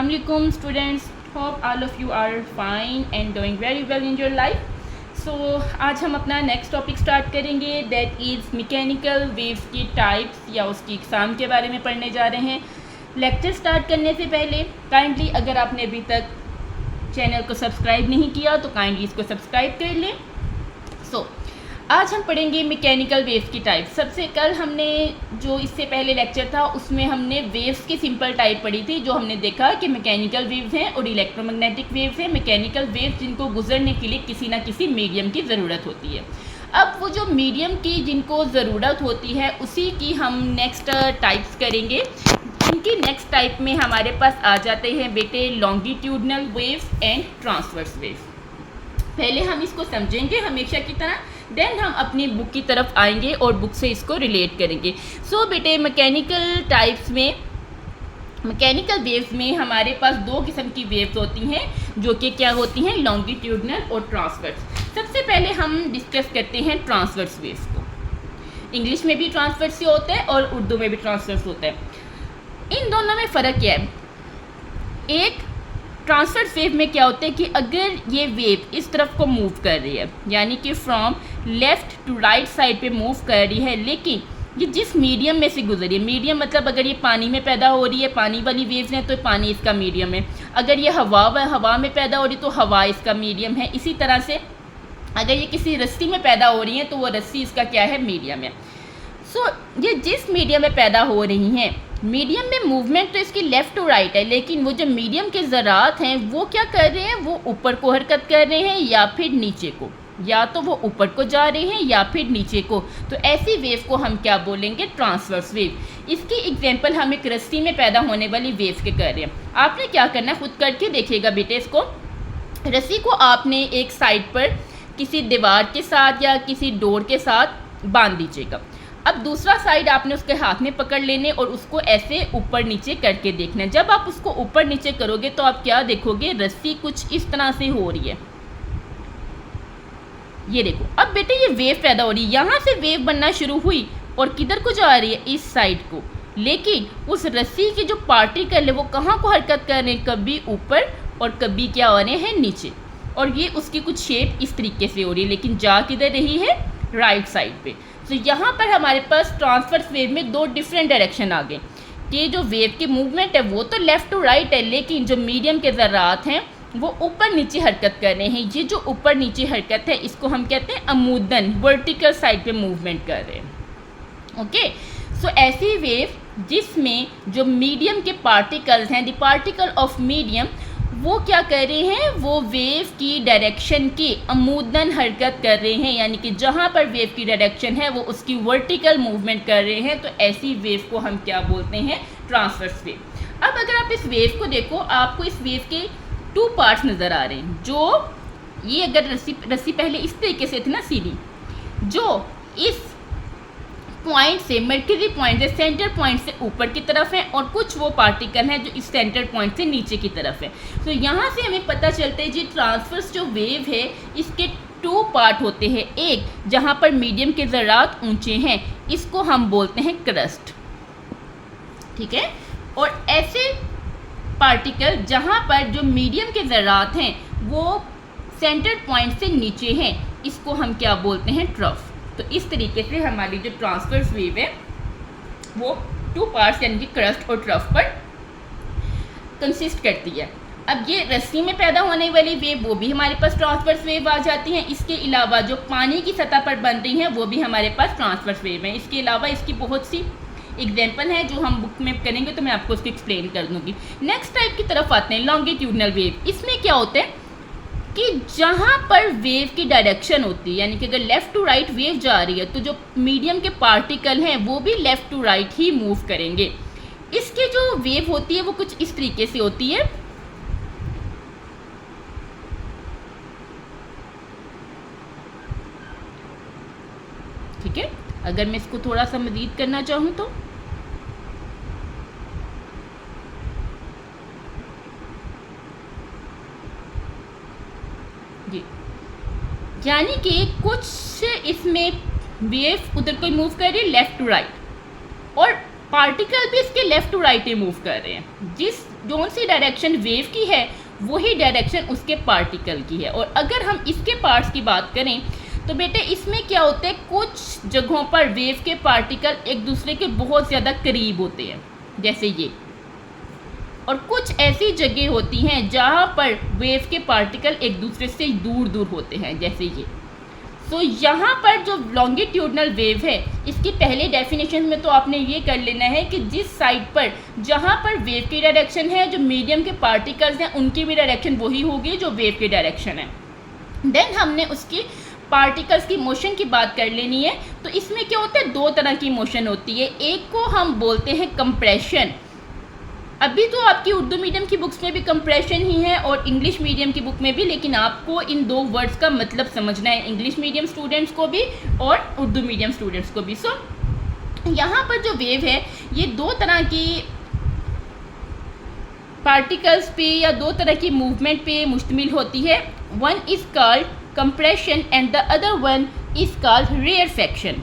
Assalamualaikum students, hope all of you are fine and doing very well in your life. So आज हम अपना next topic start करेंगे, that is mechanical waves की types या उसकी इकसाम के बारे में पढ़ने जा रहे हैं। लेक्चर स्टार्ट करने से पहले काइंडली अगर आपने अभी तक चैनल को सब्सक्राइब नहीं किया तो काइंडली इसको सब्सक्राइब कर लें। सो आज हम पढ़ेंगे मैकेनिकल वेव्स की टाइप। सबसे कल हमने जो इससे पहले लेक्चर था उसमें हमने वेव्स की सिंपल टाइप पढ़ी थी, जो हमने देखा कि मैकेनिकल वेव्स हैं और इलेक्ट्रोमैग्नेटिक वेव्स हैं। मैकेनिकल वेव्स जिनको गुजरने के लिए किसी ना किसी मीडियम की ज़रूरत होती है। अब वो जो मीडियम की जिनको ज़रूरत होती है उसी की हम नेक्स्ट टाइप्स करेंगे। इनकी नेक्स्ट टाइप में हमारे पास आ जाते हैं बेटे longitudinal waves and transverse waves. पहले हम इसको समझेंगे हमेशा की तरह, देन हम अपनी बुक की तरफ आएंगे और बुक से इसको रिलेट करेंगे। सो बेटे मैकेनिकल टाइप्स में, मैकेनिकल वेव्स में हमारे पास दो किस्म की वेव्स होती हैं जो कि क्या होती हैं, लॉन्गिट्यूडनल और ट्रांसवर्स। सबसे पहले हम डिस्कस करते हैं ट्रांसवर्स वेव्स को। इंग्लिश में भी ट्रांसवर्स होता है और उर्दू में भी ट्रांसवर्स होता है। इन दोनों में फ़र्क क्या है? एक ट्रांसवर्स वेव में क्या होता है कि अगर ये वेव इस तरफ को मूव कर रही है, यानी कि from left to right side पे मूव कर रही है, लेकिन ये जिस मीडियम में से गुजरी है, मीडियम मतलब अगर ये पानी में पैदा हो रही है, पानी वाली वेव्स हैं तो पानी इसका मीडियम है। अगर ये हवा में पैदा हो रही है तो हवा इसका मीडियम है। इसी तरह से अगर ये किसी रस्सी में पैदा हो रही है तो वो रस्सी इसका क्या है, मीडियम है। सो ये जिस मीडियम में पैदा हो रही हैं, मीडियम में मूवमेंट तो इसकी लेफ़्ट टू राइट है, लेकिन वो जो मीडियम के ज़रात हैं वो क्या कर रहे हैं, वो ऊपर को हरकत कर रहे हैं या फिर नीचे को, या तो वो ऊपर को जा रहे हैं या फिर नीचे को। तो ऐसी वेव को हम क्या बोलेंगे, ट्रांसवर्स वेव। इसकी एग्जांपल हम एक रस्सी में पैदा होने वाली वेव के कर रहे हैं। आपने क्या करना है, खुद करके देखिएगा बेटे। इसको रस्सी को आपने एक साइड पर किसी दीवार के साथ या किसी डोर के साथ बांध दीजिएगा। अब दूसरा साइड आपने उसके हाथ में पकड़ लेने और उसको ऐसे ऊपर नीचे करके देखना है। जब आप उसको ऊपर नीचे करोगे तो आप क्या देखोगे, रस्सी कुछ इस तरह से हो रही है। ये देखो, अब बेटे ये वेव पैदा हो रही है, यहाँ से वेव बनना शुरू हुई और किधर को जा रही है, इस साइड को। लेकिन उस रस्सी के जो पार्टिकल है वो कहाँ को हरकत कर रहे हैं, कभी ऊपर और कभी क्या हो रहे हैं, नीचे। और ये उसकी कुछ शेप इस तरीके से हो रही है, लेकिन जा किधर रही है, राइट साइड पे। तो यहाँ पर हमारे पास ट्रांसवर्स वेव में दो डिफरेंट डायरेक्शन आ गए कि जो वेव की मूवमेंट है वो तो लेफ़्ट टू राइट है, लेकिन जो मीडियम के ज़रात हैं वो ऊपर नीचे हरकत कर रहे हैं। ये जो ऊपर नीचे हरकत है इसको हम कहते हैं अमूदन, वर्टिकल साइड पे मूवमेंट कर रहे हैं। ओके, सो ऐसी वेव जिसमें जो मीडियम के पार्टिकल्स हैं, द पार्टिकल ऑफ मीडियम, वो क्या कर रहे हैं, वो वेव की डायरेक्शन की अमूदन हरकत कर रहे हैं, यानी कि जहाँ पर वेव की डायरेक्शन है वो उसकी वर्टिकल मूवमेंट कर रहे हैं। तो ऐसी वेव को हम क्या बोलते हैं, ट्रांसवर्स वेव। अब अगर आप इस वेव को देखो, आपको इस वेव के टू पार्ट्स नज़र आ रहे हैं। जो ये अगर रस्सी पहले इस तरीके से थी ना सीधी, जो इस पॉइंट से, मर्कजी पॉइंट से, सेंटर पॉइंट से ऊपर की तरफ है, और कुछ वो पार्टिकल हैं जो इस सेंटर पॉइंट से नीचे की तरफ है। तो यहाँ से हमें पता चलता है जी ट्रांसवर्स जो वेव है इसके टू पार्ट होते हैं। एक जहाँ पर मीडियम के ज़रात ऊंचे हैं, इसको हम बोलते हैं क्रस्ट, ठीक है। और ऐसे पार्टिकल जहाँ पर जो मीडियम के ज़रात हैं वो सेंटर पॉइंट से नीचे हैं, इसको हम क्या बोलते हैं, ट्रफ। तो इस तरीके से हमारी जो ट्रांसवर्स वेव है वो टू पार्ट्स यानी कि क्रस्ट और ट्रफ पर कंसिस्ट करती है। अब ये रस्सी में पैदा होने वाली वेव वो भी हमारे पास ट्रांसवर्स वेव आ जाती हैं। इसके अलावा जो पानी की सतह पर बन रही हैं वो भी हमारे पास ट्रांसवर्स वेव है। इसके अलावा इसकी बहुत सी एग्जाम्पल है जो हम बुक में करेंगे तो मैं आपको उसको एक्सप्लेन कर दूँगी। नेक्स्ट टाइप की तरफ आते हैं, लॉन्गिट्यूडनल वेव। इसमें क्या होता है कि जहाँ पर वेव की डायरेक्शन होती है, यानी कि अगर लेफ़्ट टू राइट वेव जा रही है तो जो मीडियम के पार्टिकल हैं वो भी लेफ़्ट टू राइट ही मूव करेंगे। इसकी जो वेव होती है वो कुछ इस तरीके से होती है। ठीक है, अगर मैं इसको थोड़ा सा मज़ीद करना चाहूँ तो जी, यानी कि कुछ इसमें वेव उधर कोई मूव कर रही है लेफ़्ट टू राइट, और पार्टिकल भी इसके लेफ़्ट टू राइट ही मूव कर रहे हैं। जिस जोन सी डायरेक्शन वेव की है वही डायरेक्शन उसके पार्टिकल की है। और अगर हम इसके पार्ट्स की बात करें तो बेटे इसमें क्या होता है, कुछ जगहों पर वेव के पार्टिकल एक दूसरे के बहुत ज़्यादा करीब होते हैं जैसे ये, और कुछ ऐसी जगह होती हैं जहाँ पर वेव के पार्टिकल एक दूसरे से दूर दूर होते हैं जैसे ये। तो यहाँ पर जो लॉन्गिट्यूडनल वेव है इसकी पहले डेफिनेशन में तो आपने ये कर लेना है कि जिस साइड पर जहाँ पर वेव की डायरेक्शन है, जो मीडियम के पार्टिकल्स हैं उनकी भी डायरेक्शन वही होगी जो वेव की डायरेक्शन है। देन हमने उसकी पार्टिकल्स की मोशन की बात कर लेनी है। तो इसमें क्या होता है, दो तरह की मोशन होती है। एक को हम बोलते हैं कंप्रेशन। अभी तो आपकी उर्दू मीडियम की बुक्स में भी कंप्रेशन ही है और इंग्लिश मीडियम की बुक में भी, लेकिन आपको इन दो वर्ड्स का मतलब समझना है, इंग्लिश मीडियम स्टूडेंट्स को भी और उर्दू मीडियम स्टूडेंट्स को भी। सो यहाँ पर जो वेव है ये दो तरह की पार्टिकल्स पे या दो तरह की मूवमेंट पे मुश्तमिल होती है। One is called compression and the other one is called rarefaction.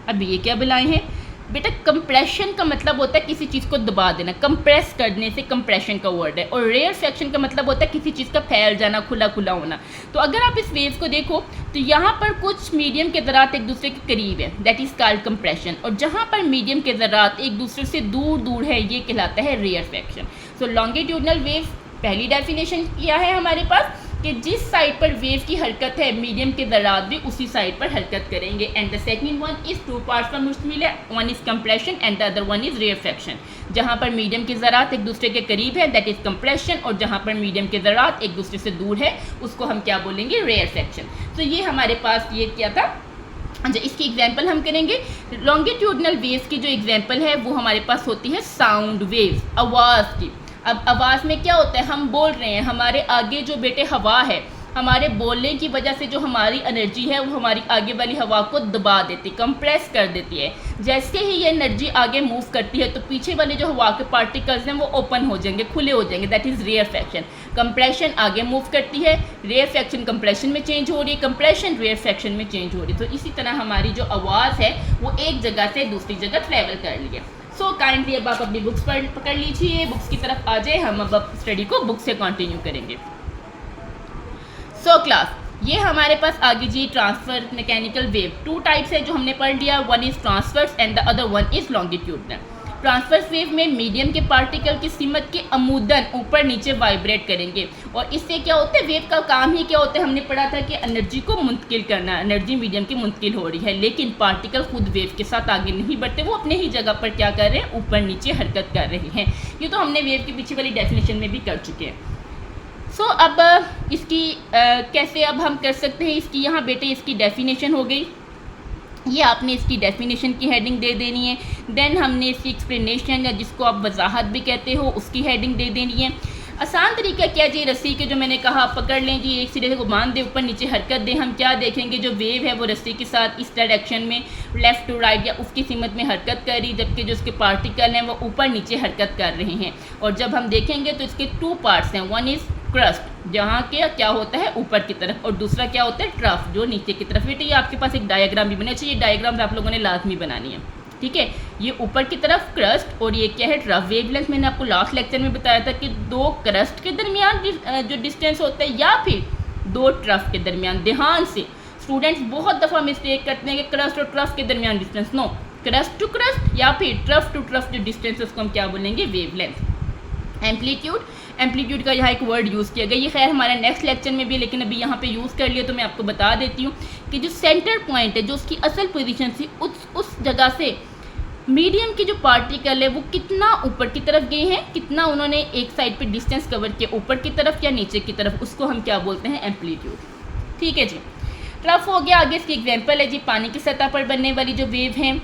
अब ये क्या बुलाए हैं बेटा, कंप्रेशन का मतलब होता है किसी चीज़ को दबा देना, कंप्रेस करने से कंप्रेशन का वर्ड है। और रेयरफैक्शन का मतलब होता है किसी चीज़ का फैल जाना, खुला खुला होना। तो अगर आप इस वेव को देखो तो यहाँ पर कुछ मीडियम के ज़रात एक दूसरे के करीब है, दैट इज़ कॉल्ड कंप्रेशन, और जहाँ पर मीडियम के ज़रात एक दूसरे से दूर दूर है ये कहलाता है रेयरफैक्शन। सो लॉन्गिट्यूडनल वेव पहली डेफिनेशन किया है हमारे पास कि जिस साइड पर वेव की हरकत है मीडियम के ज़रात भी उसी साइड पर हरकत करेंगे। And the second one is two parts पर मुश्तमिल है, one is compression and the other one is rarefaction. जहाँ पर मीडियम के ज़रात एक दूसरे के करीब है दैट इज़ कंप्रेशन, और जहाँ पर मीडियम के ज़रात एक दूसरे से दूर है उसको हम क्या बोलेंगे, रेयरफैक्शन। तो ये हमारे पास ये क्या था। अच्छा, इसकी एग्जाम्पल हम करेंगे। लॉन्गिट्यूडनल वेव की जो एग्जाम्पल है वो हमारे पास होती है साउंड वेव, आवाज़ की। अब आवाज़ में क्या होता है, हम बोल रहे हैं, हमारे आगे जो बेटे हवा है, हमारे बोलने की वजह से जो हमारी एनर्जी है वो हमारी आगे वाली हवा को दबा देती, कंप्रेस कर देती है। जैसे ही ये एनर्जी आगे मूव करती है तो पीछे वाले जो हवा के पार्टिकल्स हैं वो ओपन हो जाएंगे, खुले हो जाएंगे, दैट इज़ रेयरफैक्शन। कंप्रेशन आगे मूव करती है, रेयरफैक्शन कंप्रेशन में चेंज हो रही है, कंप्रेशन रेयरफैक्शन में चेंज हो रही है। तो इसी तरह हमारी जो आवाज़ है वो एक जगह से दूसरी जगह ट्रैवल कर रही है। सो काइंडली अब आप अपनी बुक्स पकड़ लीजिए, बुक्स की तरफ आ जाए, हम अब स्टडी को बुक से कंटिन्यू करेंगे। सो क्लास, ये हमारे पास आगे जी transverse mechanical wave two types है जो हमने पढ़ लिया। One is transverse and the other one is longitudinal. Transverse wave में मीडियम के पार्टिकल की सिमत के अमूदन ऊपर नीचे वाइब्रेट करेंगे, और इससे क्या होता है, वेव का काम ही क्या होता है, हमने पढ़ा था कि एनर्जी को मुंतकिल करना। एनर्जी मीडियम की मुंतकिल हो रही है, लेकिन पार्टिकल खुद वेव के साथ आगे नहीं बढ़ते, वो अपने ही जगह पर क्या कर रहे हैं, ऊपर नीचे हरकत कर रहे हैं। ये तो हमने वेव के पीछे वाली डेफिनेशन में भी कर चुके हैं। सो अब इसकी कैसे अब हम कर सकते हैं, इसकी यहाँ बेटे इसकी डेफिनेशन हो गई, ये आपने इसकी डेफिनेशन की हेडिंग दे देनी है। देन हमने इसकी एक्सप्लेनेशन या जिसको आप वजाहत भी कहते हो उसकी हेडिंग दे देनी है। आसान तरीका क्या जी, रस्सी के जो मैंने कहा पकड़ लें जी, एक सिरे को बांध दे, ऊपर नीचे हरकत दें। हम क्या देखेंगे, जो वेव है वो रस्सी के साथ इस डायरेक्शन में लेफ़्ट टू राइट या उसकी सिमत में हरकत कर रही, जबकि जो उसके पार्टिकल हैं वो ऊपर नीचे हरकत कर रहे हैं। और जब हम देखेंगे तो इसके टू पार्ट्स हैं, वन इज़ क्रस्ट जहाँ के क्या होता है ऊपर की तरफ, और दूसरा क्या होता है ट्रफ जो नीचे की तरफ। बेटे ये आपके पास एक डायग्राम भी बने, अच्छा ये डायग्राम आप लोगों ने लाजमी बनानी है, ठीक है। ये ऊपर की तरफ क्रस्ट और ये क्या है ट्रफ। वेवलेंथ मैंने आपको लास्ट लेक्चर में बताया था कि दो क्रस्ट के दरमियान जो डिस्टेंस होता है या फिर दो ट्रफ के दरमियान। ध्यान से स्टूडेंट्स बहुत दफ़ा मिस्टेक करते हैं कि क्रस्ट और ट्रफ के दरमियान distance, no, crest to crest या फिर ट्रफ टू ट्रफ जो डिस्टेंस उसको हम क्या बोलेंगे, वेवलेंथ। एम्पलीट्यूड का यहाँ एक वर्ड यूज़ किया गया, ये खैर हमारे नेक्स्ट लेक्चर में भी, लेकिन अभी यहाँ पे यूज़ कर लिया तो मैं आपको बता देती हूँ कि जो सेंटर पॉइंट है, जो उसकी असल पोजीशन थी, उस जगह से मीडियम के जो पार्टिकल है वो कितना ऊपर की तरफ गए हैं, कितना उन्होंने एक साइड पे डिस्टेंस कवर किया ऊपर की तरफ या नीचे की तरफ, उसको हम क्या बोलते हैं, एम्पलीट्यूड। ठीक है जी, ट्रफ हो गया। आगे इसकी एग्जाम्पल है जी, पानी की सतह पर बनने वाली जो वेव हैं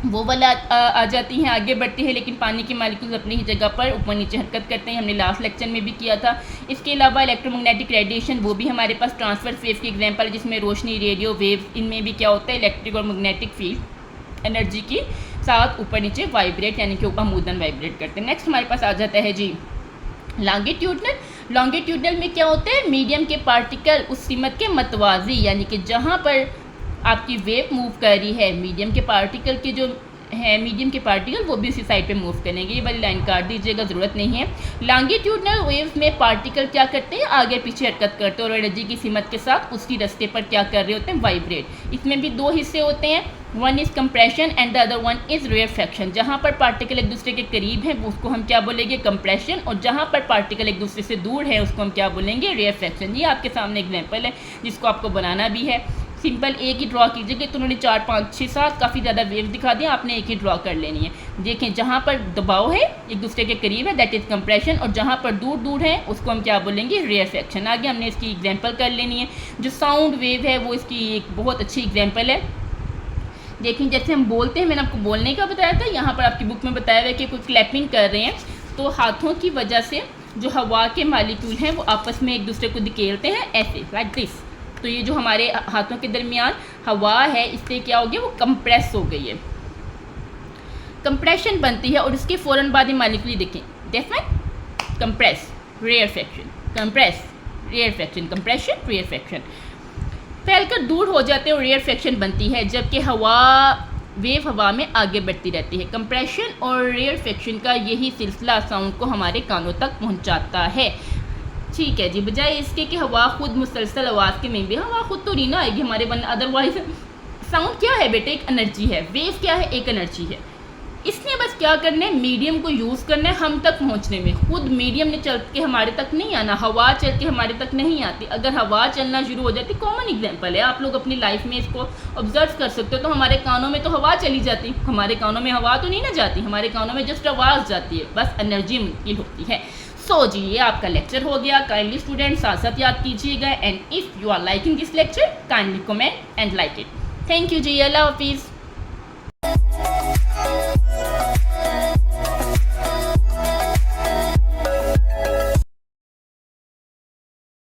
वो वाला आ जाती हैं, आगे बढ़ती है, लेकिन पानी के मालिक्यूल्स अपनी ही जगह पर ऊपर नीचे हरकत करते हैं, हमने लास्ट लेक्चर में भी किया था। इसके अलावा इलेक्ट्रोमैग्नेटिक रेडिएशन, वो भी हमारे पास ट्रांसफर वेव की एग्जांपल है, जिसमें रोशनी, रेडियो वेव, इनमें भी क्या होता है, इलेक्ट्रिक और मैग्नेटिक फील्ड एनर्जी की साथ ऊपर नीचे वाइब्रेट यानी कि अमूदन वाइब्रेट करते हैं। नेक्स्ट हमारे पास आ जाता है जी लॉन्गिट्यूडनल में क्या होता है, मीडियम के पार्टिकल उस सिमत के मतवाजी, यानी कि जहाँ पर आपकी वेव मूव कर रही है, मीडियम के पार्टिकल की जो हैं मीडियम के पार्टिकल वो भी उसी साइड पे मूव करेंगे। ये वाली लाइन काट दीजिएगा, ज़रूरत नहीं है। लॉन्गिट्यूडनल वेव्स में पार्टिकल क्या करते हैं, आगे पीछे हरकत करते हैं और एनर्जी की सीमत के साथ उसी रास्ते पर क्या कर रहे होते हैं, वाइब्रेट। इसमें भी दो हिस्से होते हैं, one is compression and the other one is rarefaction. जहाँ पर पार्टिकल एक दूसरे के करीब हैं उसको हम क्या बोलेंगे, कंप्रेशन, और जहाँ पर पार्टिकल एक दूसरे से दूर है उसको हम क्या बोलेंगे, रेयरफेक्शन। ये आपके सामने एग्जाम्पल है जिसको आपको बनाना भी है। सिंपल एक ही ड्रॉ कीजिएगा, तो उन्होंने 4 5 6 7 काफ़ी ज़्यादा वेव दिखा दिया, आपने एक ही ड्रॉ कर लेनी है। देखें जहाँ पर दबाव है एक दूसरे के करीब है दैट इज़ कंप्रेशन, और जहाँ पर दूर दूर है उसको हम क्या बोलेंगे, रेयरफेक्शन। आगे हमने इसकी एग्जांपल कर लेनी है। जो साउंड वेव है वो इसकी एक बहुत अच्छी एग्जांपल है। देखें जैसे हम बोलते हैं, मैंने आपको बोलने का बताया था, यहाँ पर आपकी बुक में बताया हुआ है कि कोई क्लैपिंग कर रहे हैं तो हाथों की वजह से जो हवा के मालिक्यूल हैं वो आपस में एक दूसरे को धकेलते हैं ऐसे, लाइक दिस। तो ये जो हमारे हाथों के दरमियान हवा है इससे क्या हो गया, वो कंप्रेस हो गई है, कंप्रेशन बनती है। और इसके फ़ौरन बाद ये मालिक्यूल देखें, definite compress rarefaction, compress rarefaction, compression rarefaction, फैलकर दूर हो जाते हैं और रेयरफेक्शन बनती है। जबकि वेव हवा में आगे बढ़ती रहती है। कंप्रेशन और रेयरफेक्शन का यही सिलसिला साउंड को हमारे कानों तक पहुंचाता है। ठीक है जी, बजाय इसके कि हवा खुद मुसलसल आवाज़ के में भी, हवा खुद तो नहीं ना आएगी हमारे बन, अदरवाइज साउंड क्या है बेटे, एक एनर्जी है। वेव क्या है, एक एनर्जी है। इसने बस क्या करना है, मीडियम को यूज़ करना है हम तक पहुंचने में। खुद मीडियम ने चल के हमारे तक नहीं आना, हवा चल के हमारे तक नहीं आती। अगर हवा चलना शुरू हो जाती, कॉमन एग्जांपल है, आप लोग अपनी लाइफ में इसको ऑब्जर्व कर सकते हो। तो हमारे कानों में तो हवा चली जाती, हमारे कानों में हवा तो नहीं ना जाती, हमारे कानों में जस्ट आवाज़ जाती है, बस एनर्जी मुनकिल होती है। सो जी, ये आपका लेक्चर हो गया। काइंडली स्टूडेंट साथ साथ याद कीजिएगा, and if you are liking this lecture kindly comment and like it. Thank you ji, अल्लाह हाफिज़।